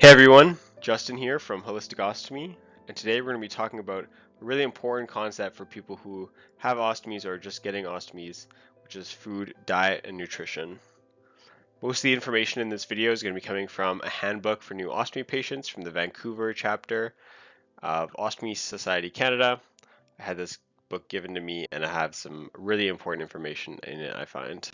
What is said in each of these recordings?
Hey everyone, Justin here from Holistic Ostomy, and today we're going to be talking about a really important concept for people who have ostomies or are just getting ostomies, which is food, diet, and nutrition. Most of the information in this video is going to be coming from a handbook for new ostomy patients from the Vancouver chapter of Ostomy Society Canada. I had this book given to me and I have some really important information in it, I find.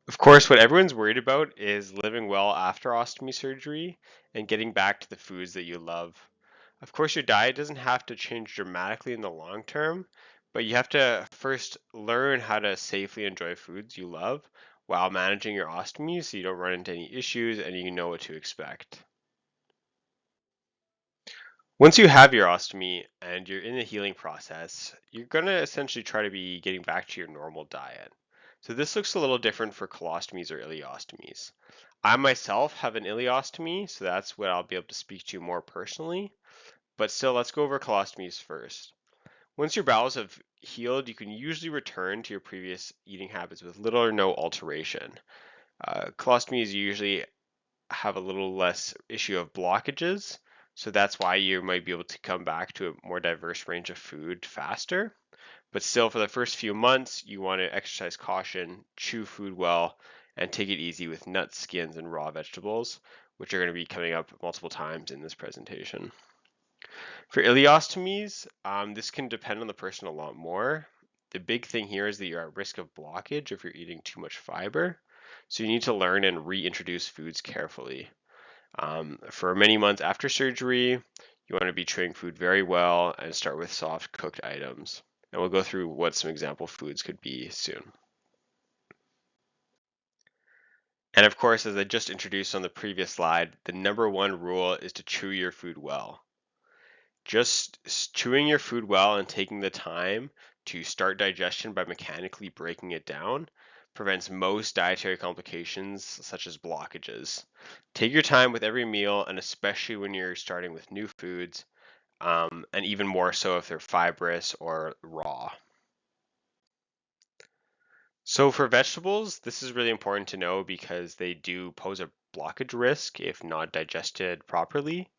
Of course, what everyone's worried about is living well after ostomy surgery and getting back to the foods that you love. Of course, your diet doesn't have to change dramatically in the long term, but you have to first learn how to safely enjoy foods you love while managing your ostomy so you don't run into any issues and you know what to expect. Once you have your ostomy and you're in the healing process, you're going to essentially try to be getting back to your normal diet. So this looks a little different for colostomies or ileostomies. I myself have an ileostomy, so that's what I'll be able to speak to more personally. But still, let's go over colostomies first. Once your bowels have healed, you can usually return to your previous eating habits with little or no alteration. Colostomies usually have a little less issue of blockages, so that's why you might be able to come back to a more diverse range of food faster. But still, for the first few months, you want to exercise caution, chew food well, and take it easy with nuts, skins, and raw vegetables, which are going to be coming up multiple times in this presentation. For ileostomies, this can depend on the person a lot more. The big thing here is that you're at risk of blockage if you're eating too much fiber. So you need to learn and reintroduce foods carefully. For many months after surgery, you want to be chewing food very well and start with soft cooked items. And we'll go through what some example foods could be soon. And of course, as I just introduced on the previous slide, the number one rule is to chew your food well. Just chewing your food well and taking the time to start digestion by mechanically breaking it down prevents most dietary complications such as blockages. Take your time with every meal, and especially when you're starting with new foods, and even more so if they're fibrous or raw. So for vegetables, this is really important to know because they do pose a blockage risk if not digested properly.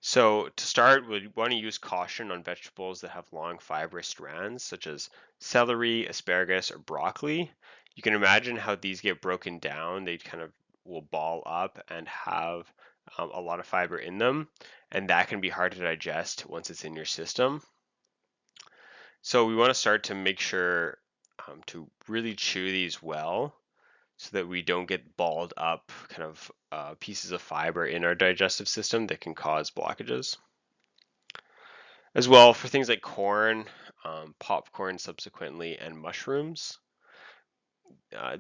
So to start, we want to use caution on vegetables that have long fibrous strands, such as celery, asparagus, or broccoli. You can imagine how these get broken down. They kind of will ball up and have a lot of fiber in them, and that can be hard to digest once it's in your system. So we want to start to make sure to really chew these well so that we don't get balled up kind of pieces of fiber in our digestive system that can cause blockages. As well, for things like corn, popcorn subsequently, and mushrooms,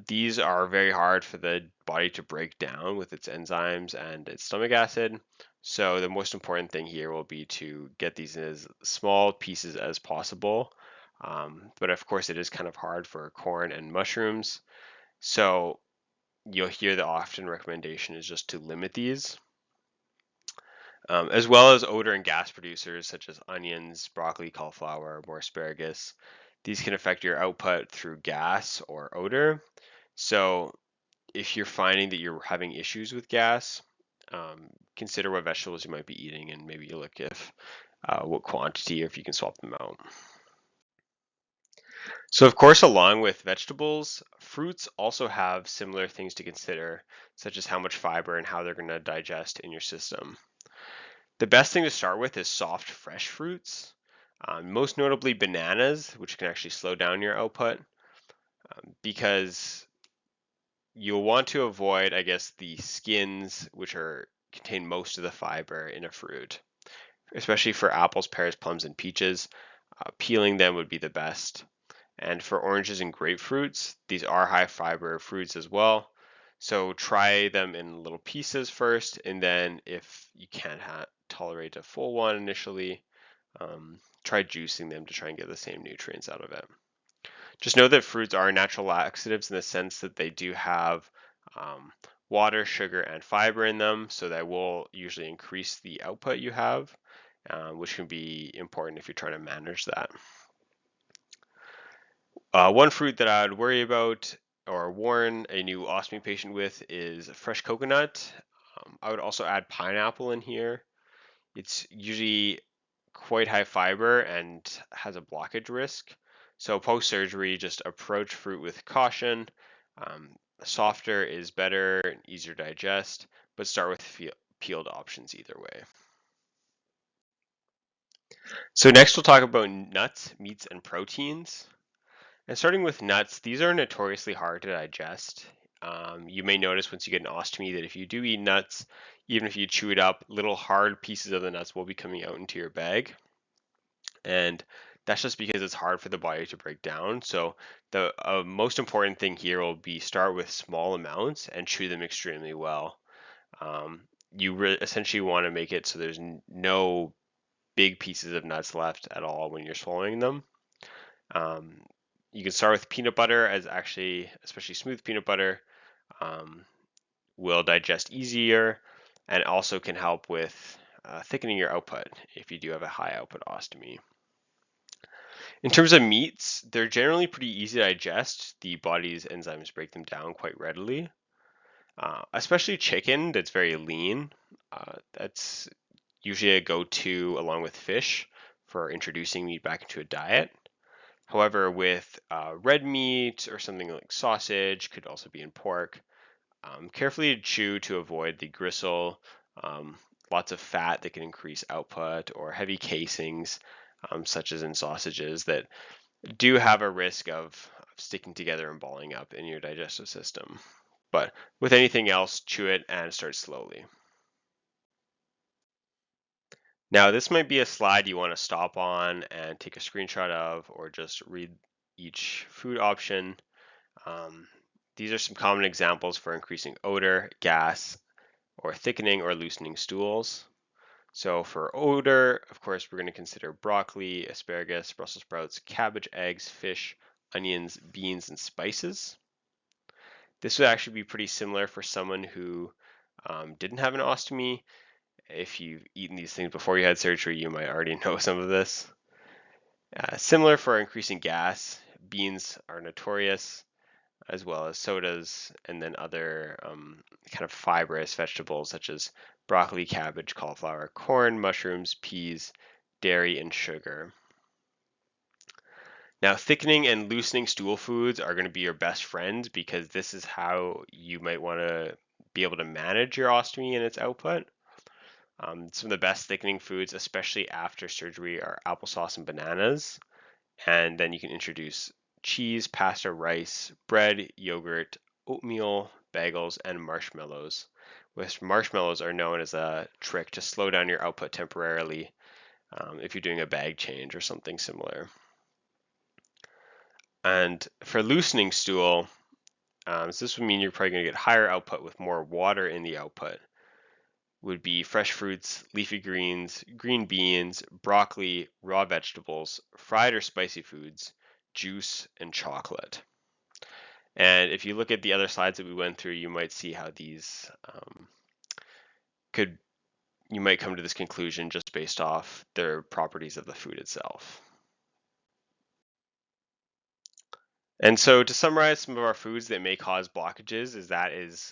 these are very hard for the body to break down with its enzymes and its stomach acid. So the most important thing here will be to get these in as small pieces as possible. But of course, it is kind of hard for corn and mushrooms. So you'll hear the often recommendation is just to limit these. As well as odor and gas producers such as onions, broccoli, cauliflower, more asparagus. These can affect your output through gas or odor. So if you're finding that you're having issues with gas, consider what vegetables you might be eating and maybe look if what quantity or if you can swap them out. So of course, along with vegetables, fruits also have similar things to consider, such as how much fiber and how they're going to digest in your system. The best thing to start with is soft, fresh fruits, most notably bananas, which can actually slow down your output because you'll want to avoid, I guess, the skins, which contain most of the fiber in a fruit, especially for apples, pears, plums, and peaches. Peeling them would be the best. And for oranges and grapefruits, these are high fiber fruits as well. So try them in little pieces first, and then if you can't tolerate a full one initially, try juicing them to try and get the same nutrients out of it. Just know that fruits are natural laxatives in the sense that they do have water, sugar, and fiber in them, so that will usually increase the output you have, which can be important if you're trying to manage that. One fruit that I would worry about or warn a new ostomy patient with is fresh coconut. I would also add pineapple in here. It's usually quite high fiber and has a blockage risk. So post-surgery, just approach fruit with caution. Um, Softer is better and easier to digest, but start with peeled options either way. So next we'll talk about nuts, meats, and proteins. And starting with nuts, these are notoriously hard to digest. You may notice once you get an ostomy that if you do eat nuts, even if you chew it up, little hard pieces of the nuts will be coming out into your bag. And that's just because it's hard for the body to break down. So the most important thing here will be start with small amounts and chew them extremely well. Um, you essentially want to make it so there's no big pieces of nuts left at all when you're swallowing them. Um, you can start with peanut butter, as actually, especially smooth peanut butter, um, will digest easier and also can help with thickening your output if you do have a high output ostomy. In terms of meats, they're generally pretty easy to digest. The body's enzymes break them down quite readily, especially chicken that's very lean. That's usually a go-to along with fish for introducing meat back into a diet. However, with red meat or something like sausage, could also be in pork, carefully chew to avoid the gristle, um, lots of fat that can increase output, or heavy casings, such as in sausages, that do have a risk of sticking together and balling up in your digestive system. But with anything else, chew it and start slowly. Now, this might be a slide you want to stop on and take a screenshot of, or just read each food option. Um, these are some common examples for increasing odor, gas, or thickening or loosening stools. So for odor, of course, we're going to consider broccoli, asparagus, Brussels sprouts, cabbage, eggs, fish, onions, beans, and spices. This would actually be pretty similar for someone who didn't have an ostomy. If you've eaten these things before you had surgery, you might already know some of this. Similar for increasing gas, beans are notorious, as well as sodas, and then other kind of fibrous vegetables such as broccoli, cabbage, cauliflower, corn, mushrooms, peas, dairy, and sugar. Now, thickening and loosening stool foods are going to be your best friends because this is how you might want to be able to manage your ostomy and its output. Some of the best thickening foods, especially after surgery, are applesauce and bananas. And then you can introduce cheese, pasta, rice, bread, yogurt, oatmeal, bagels, and marshmallows. Which marshmallows are known as a trick to slow down your output temporarily if you're doing a bag change or something similar. And for loosening stool, so this would mean you're probably going to get higher output with more water in the output. Would be fresh fruits, leafy greens, green beans, broccoli, raw vegetables, fried or spicy foods, juice, and chocolate. And if you look at the other slides that we went through, you might see how these you might come to this conclusion just based off their properties of the food itself. And so to summarize some of our foods that may cause blockages is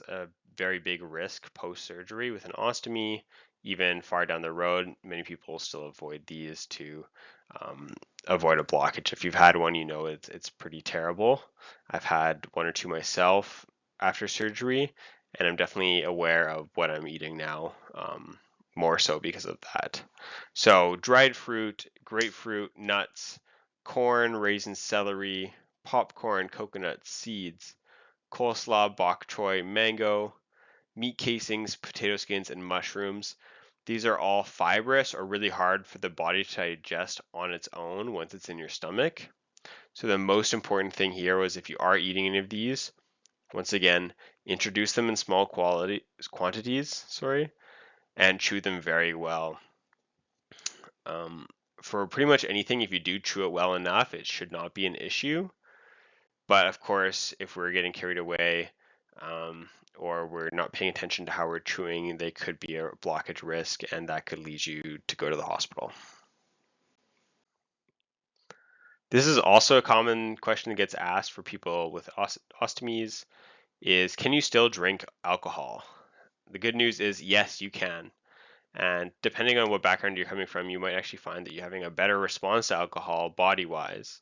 a very big risk post-surgery with an ostomy. Even far down the road, many people still avoid these to um, avoid a blockage. If you've had one, you know it's pretty terrible. I've had one or two myself after surgery, and I'm definitely aware of what I'm eating now, more so because of that. So dried fruit, grapefruit, nuts, corn, raisins, celery, popcorn, coconut, seeds, coleslaw, bok choy, mango, meat casings, potato skins, and mushrooms. These are all fibrous or really hard for the body to digest on its own once it's in your stomach. So the most important thing here was if you are eating any of these, once again, introduce them in small quantities, and chew them very well. For pretty much anything, if you do chew it well enough, it should not be an issue. But of course, if we're getting carried away or we're not paying attention to how we're chewing, they could be a blockage risk, and that could lead you to go to the hospital. This is also a common question that gets asked for people with ostomies is, can you still drink alcohol? The good news is yes, you can. And depending on what background you're coming from, you might actually find that you're having a better response to alcohol body-wise.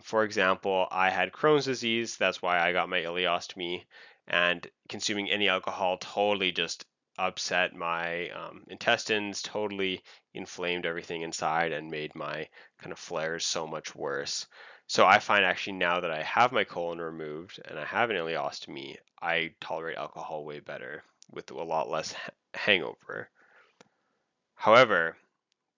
For example, I had Crohn's disease. That's why I got my ileostomy, and consuming any alcohol totally just upset my intestines, totally inflamed everything inside, and made my kind of flares so much worse. So I find actually now that I have my colon removed and I have an ileostomy, I tolerate alcohol way better with a lot less hangover. However,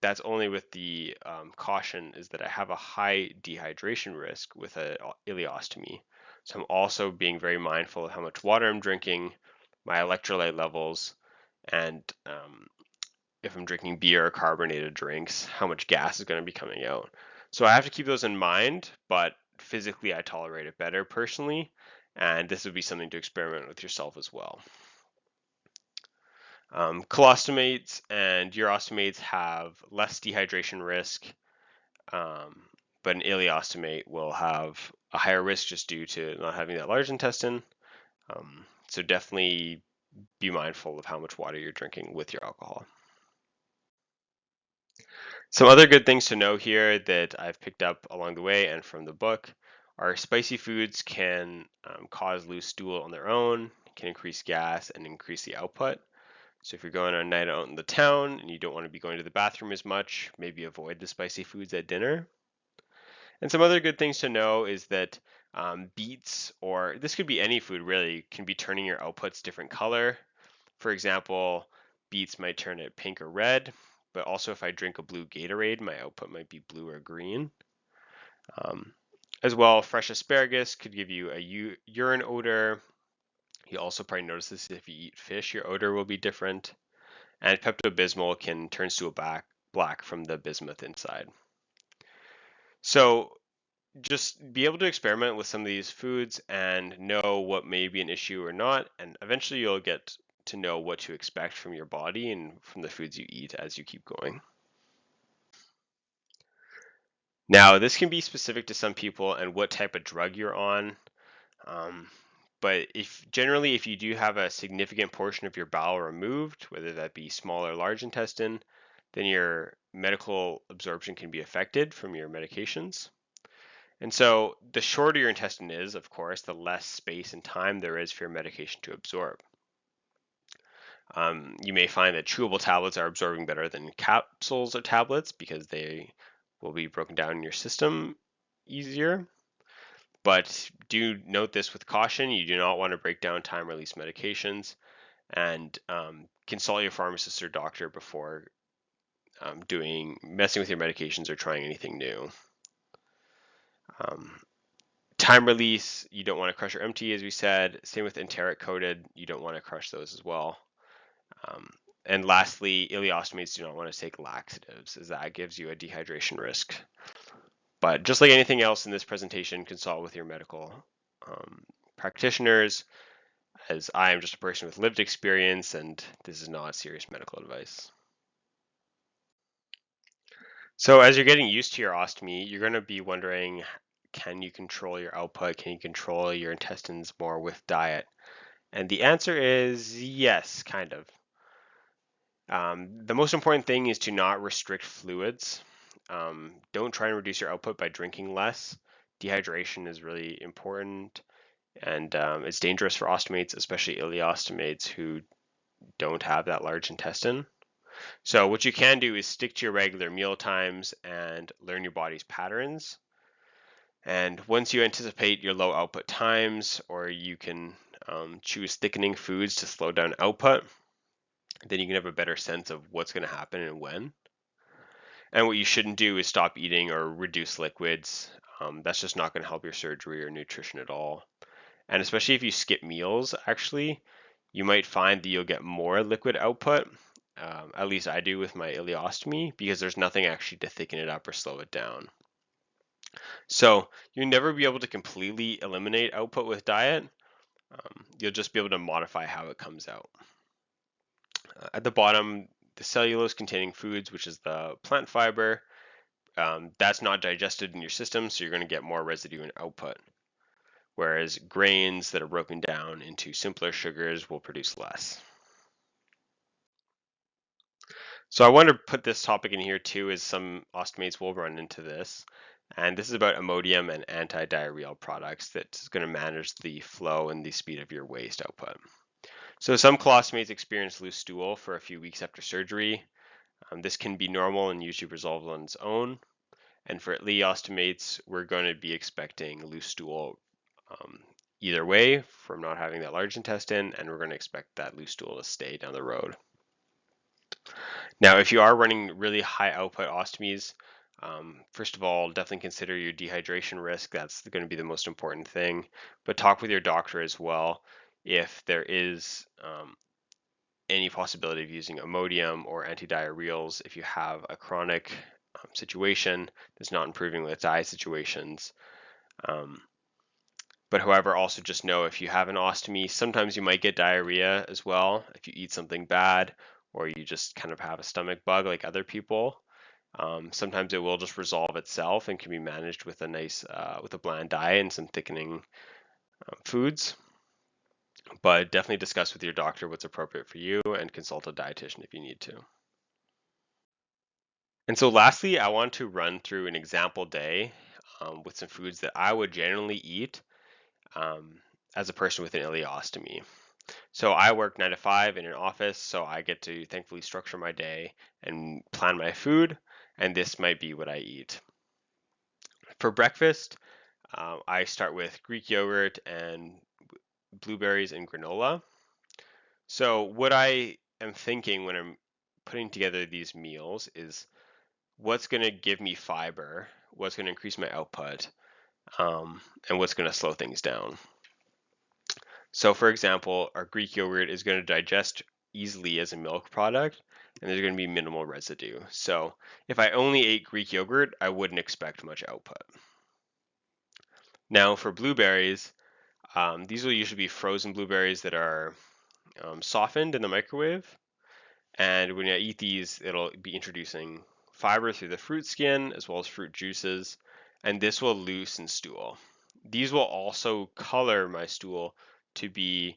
that's only with the caution is that I have a high dehydration risk with a ileostomy. So I'm also being very mindful of how much water I'm drinking, my electrolyte levels, and if I'm drinking beer or carbonated drinks, how much gas is going to be coming out. So I have to keep those in mind, but physically I tolerate it better personally, and this would be something to experiment with yourself as well. Colostomates and urostomates have less dehydration risk, um, but an ileostomate will have a higher risk just due to not having that large intestine. So definitely be mindful of how much water you're drinking with your alcohol. Some other good things to know here that I've picked up along the way and from the book are spicy foods can cause loose stool on their own, can increase gas and increase the output. So if you're going on a night out in the town and you don't want to be going to the bathroom as much, maybe avoid the spicy foods at dinner. And some other good things to know is that beets, or this could be any food really, can be turning your outputs different color. For example, beets might turn it pink or red, but also if I drink a blue Gatorade, my output might be blue or green. Um, as well, fresh asparagus could give you a urine odor. You also probably notice this if you eat fish, your odor will be different. And Pepto-Bismol can turn stool black from the bismuth inside. So just be able to experiment with some of these foods and know what may be an issue or not, and eventually you'll get to know what to expect from your body and from the foods you eat as you keep going. Now, this can be specific to some people and what type of drug you're on. Um, but if you do have a significant portion of your bowel removed, whether that be small or large intestine, then your medical absorption can be affected from your medications. And so the shorter your intestine is, of course, the less space and time there is for your medication to absorb. You may find that chewable tablets are absorbing better than capsules or tablets because they will be broken down in your system easier. But do note this with caution. You do not want to break down time release medications, and consult your pharmacist or doctor before messing with your medications or trying anything new. Um, Time release, you don't want to crush or empty, as we said. Same with enteric coated, you don't want to crush those as well. Um, and lastly, ileostomies do not want to take laxatives, as that gives you a dehydration risk. But just like anything else in this presentation, consult with your medical practitioners, as I am just a person with lived experience, and this is not serious medical advice. So as you're getting used to your ostomy, you're going to be wondering, can you control your output? Can you control your intestines more with diet? And the answer is yes, kind of. The most important thing is to not restrict fluids. Don't try and reduce your output by drinking less. Dehydration is really important, and it's dangerous for ostomates, especially ileostomates who don't have that large intestine. So what you can do is stick to your regular meal times and learn your body's patterns. And once you anticipate your low output times, or you can choose thickening foods to slow down output, then you can have a better sense of what's going to happen and when. And what you shouldn't do is stop eating or reduce liquids. That's just not going to help your surgery or nutrition at all. And especially if you skip meals, actually, you might find that you'll get more liquid output. At least I do with my ileostomy, because there's nothing actually to thicken it up or slow it down. So you'll never be able to completely eliminate output with diet. You'll just be able to modify how it comes out. At the bottom, the cellulose containing foods, which is the plant fiber, that's not digested in your system, so you're going to get more residue in output. Whereas grains that are broken down into simpler sugars will produce less. So I want to put this topic in here too, as some ostomates will run into this. And this is about Imodium and anti-diarrheal products that's going to manage the flow and the speed of your waste output. So some colostomates experience loose stool for a few weeks after surgery. This can be normal and usually resolves on its own. And for ileostomates, we're going to be expecting loose stool either way from not having that large intestine, and we're going to expect that loose stool to stay down the road. Now, if you are running really high output ostomies, first of all, definitely consider your dehydration risk. That's going to be the most important thing. But talk with your doctor as well if there is any possibility of using Imodium or antidiarrheals if you have a chronic situation that's not improving with diet situations. But however, also just know if you have an ostomy, sometimes you might get diarrhea as well if you eat something bad or you just kind of have a stomach bug like other people. Sometimes it will just resolve itself and can be managed with with a bland diet and some thickening foods. But definitely discuss with your doctor what's appropriate for you and consult a dietitian if you need to. And so lastly, I want to run through an example day with some foods that I would generally eat as a person with an ileostomy. So I work 9 to 5 in an office, so I get to thankfully structure my day and plan my food, and this might be what I eat. For breakfast, I start with Greek yogurt and blueberries and granola. So what I am thinking when I'm putting together these meals is what's going to give me fiber, what's going to increase my output, and what's going to slow things down. So for example, our Greek yogurt is going to digest easily as a milk product, and there's going to be minimal residue. So if I only ate Greek yogurt, I wouldn't expect much output. Now for blueberries, these will usually be frozen blueberries that are softened in the microwave. And when I eat these, it'll be introducing fiber through the fruit skin as well as fruit juices, and this will loosen stool. These will also color my stool to be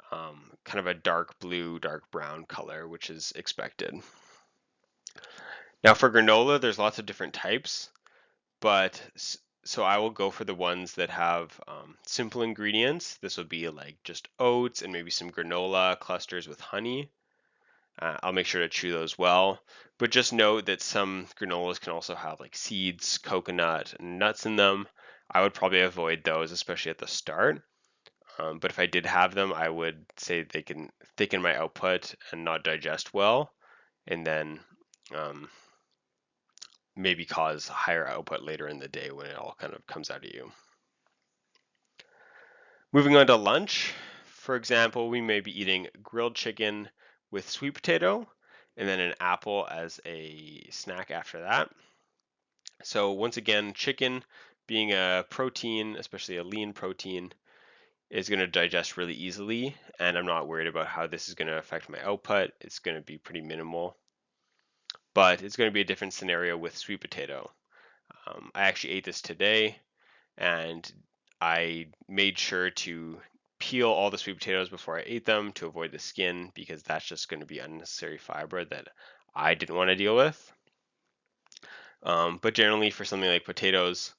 kind of a dark blue, dark brown color, which is expected. Now for granola, there's lots of different types, but so I will go for the ones that have simple ingredients. This would be like just oats and maybe some granola clusters with honey. I'll make sure to chew those well, but just note that some granolas can also have like seeds, coconut, and nuts in them. I would probably avoid those, especially at the start. But if I did have them, I would say they can thicken my output and not digest well, and then maybe cause higher output later in the day when it all kind of comes out of you. Moving on to lunch, for example, we may be eating grilled chicken with sweet potato and then an apple as a snack after that. So once again, chicken being a protein, especially a lean protein, is going to digest really easily, and I'm not worried about how this is going to affect my output. It's going to be pretty minimal, but it's going to be a different scenario with sweet potato. I actually ate this today, and I made sure to peel all the sweet potatoes before I ate them to avoid the skin, because that's just going to be unnecessary fiber that I didn't want to deal with. But generally for something like potatoes,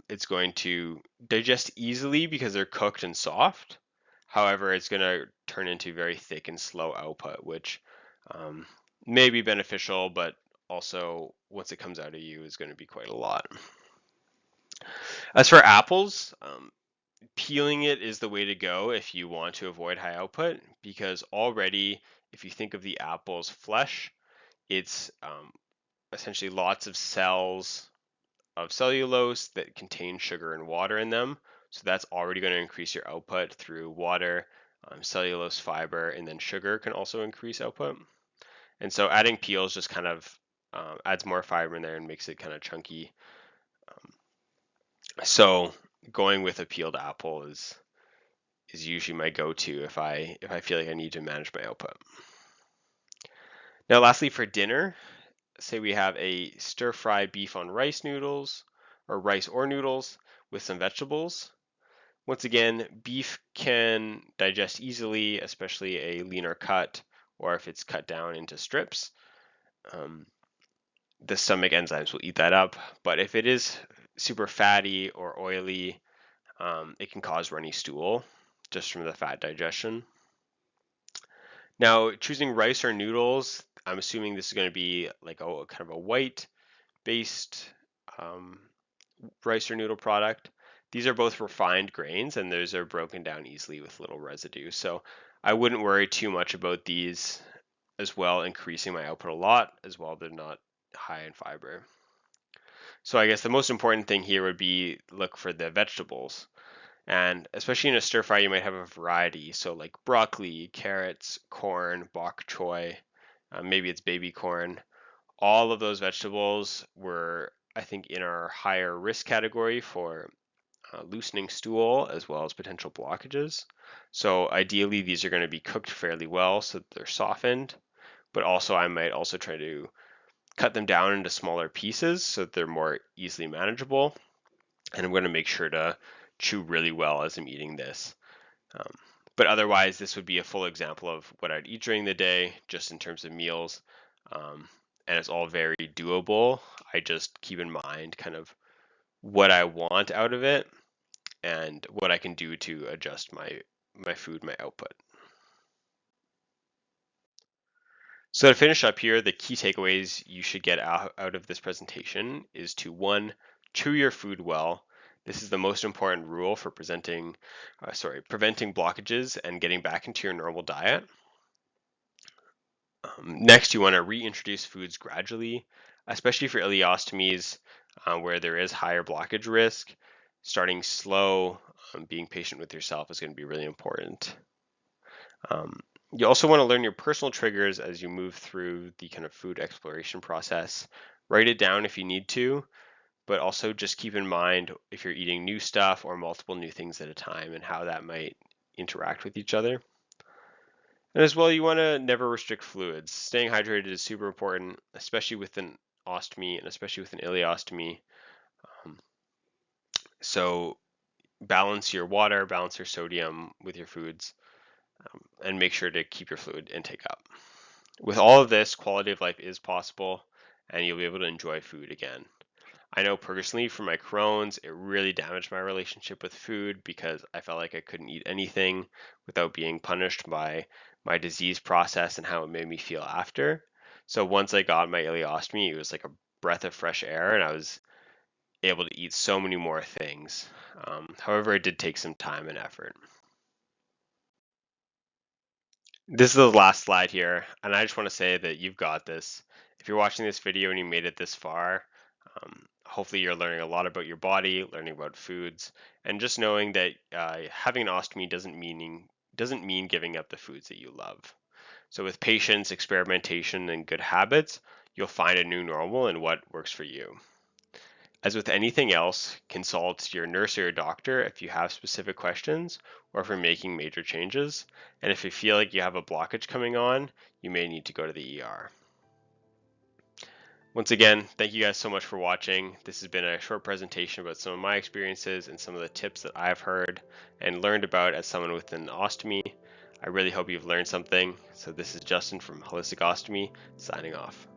it's going to digest easily because they're cooked and soft. However, it's going to turn into very thick and slow output, which may be beneficial, but also once it comes out of you is going to be quite a lot. As for apples, peeling it is the way to go if you want to avoid high output, because already if you think of the apple's flesh, it's essentially lots of cells of cellulose that contain sugar and water in them. So that's already going to increase your output through water, cellulose, fiber, and then sugar can also increase output. And so adding peels just kind of adds more fiber in there and makes it kind of chunky. So going with a peeled apple is usually my go-to if I feel like I need to manage my output. Now, lastly, for dinner, say we have a stir-fry beef on rice noodles, or rice or noodles with some vegetables. Once again, beef can digest easily, especially a leaner cut, or if it's cut down into strips. Um, the stomach enzymes will eat that up. But if it is super fatty or oily, it can cause runny stool just from the fat digestion. Now, choosing rice or noodles, I'm assuming this is going to be like a kind of a white based um, rice or noodle product. These are both refined grains and those are broken down easily with little residue. So I wouldn't worry too much about these as well, increasing my output a lot as well. They're not high in fiber. So I guess the most important thing here would be look for the vegetables. And especially in a stir fry, you might have a variety. So like broccoli, carrots, corn, bok choy, maybe it's baby corn. All of those vegetables were, I think, in our higher risk category for loosening stool as well as potential blockages. So ideally, these are going to be cooked fairly well so that they're softened. But also, I might also try to cut them down into smaller pieces so that they're more easily manageable. And I'm going to make sure to chew really well as I'm eating this. Um, but otherwise, this would be a full example of what I'd eat during the day, just in terms of meals. Um, and it's all very doable. I just keep in mind kind of what I want out of it and what I can do to adjust my food, my output. So to finish up here, the key takeaways you should get out of this presentation is to one, chew your food well. This is the most important rule for preventing blockages and getting back into your normal diet. Next, you want to reintroduce foods gradually, especially for ileostomies where there is higher blockage risk. Starting slow, being patient with yourself is going to be really important. You also want to learn your personal triggers as you move through the kind of food exploration process. Write it down if you need to, but also just keep in mind if you're eating new stuff or multiple new things at a time and how that might interact with each other. And as well, you want to never restrict fluids. Staying hydrated is super important, especially with an ostomy and especially with an ileostomy. Um, so balance your water, balance your sodium with your foods, and make sure to keep your fluid intake up. With all of this, quality of life is possible, and you'll be able to enjoy food again. I know personally for my Crohn's, it really damaged my relationship with food because I felt like I couldn't eat anything without being punished by my disease process and how it made me feel after. So once I got my ileostomy, it was like a breath of fresh air, and I was able to eat so many more things. However, it did take some time and effort. This is the last slide here, and I just want to say that you've got this. If you're watching this video and you made it this far, hopefully you're learning a lot about your body, learning about foods, and just knowing that having an ostomy doesn't mean giving up the foods that you love. So with patience, experimentation, and good habits, you'll find a new normal and what works for you. As with anything else, consult your nurse or your doctor if you have specific questions or if you're making major changes. And if you feel like you have a blockage coming on, you may need to go to the ER. Once again, thank you guys so much for watching. This has been a short presentation about some of my experiences and some of the tips that I've heard and learned about as someone with an ostomy. I really hope you've learned something. So this is Justin from Holistic Ostomy, signing off.